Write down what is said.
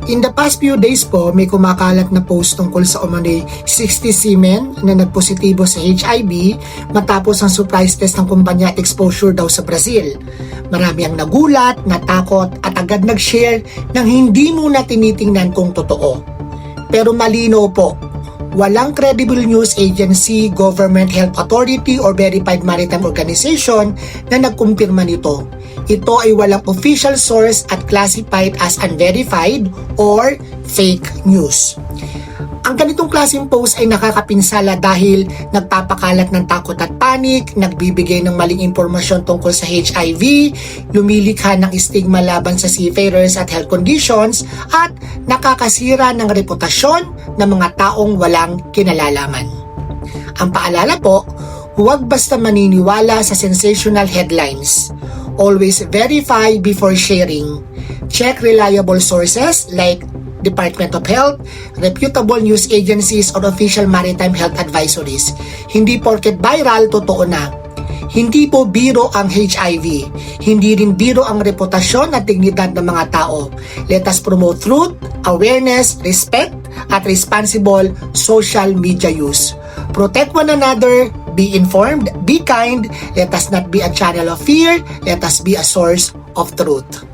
In the past few days po, may kumakalat na post tungkol sa umano'y 60 seamen na nagpositibo sa HIV matapos ang surprise test ng kumpanya at exposure daw sa Brazil. Marami ang nagulat, natakot at agad nag-share nang hindi muna tinitingnan kung totoo. Pero malinaw po, walang credible news agency, government health authority or verified maritime organization na nagkumpirma nito. Ito ay walang official source at classified as unverified or fake news. Ang ganitong klaseng post ay nakakapinsala dahil nagpapakalat ng takot at panik, nagbibigay ng maling impormasyon tungkol sa HIV, lumilikha ng stigma laban sa seafarers at health conditions, at nakakasira ng reputasyon ng mga taong walang kinalalaman. Ang paalala po, huwag basta maniniwala sa sensational headlines. Always verify before sharing. Check reliable sources like Department of Health, reputable news agencies or official maritime health advisories. Hindi porket viral, totoo na. Hindi po biro ang HIV. Hindi rin biro ang reputasyon at dignidad ng mga tao. Let us promote truth, awareness, respect, at responsible social media use. Protect one another, be informed, be kind, let us not be a channel of fear, let us be a source of truth.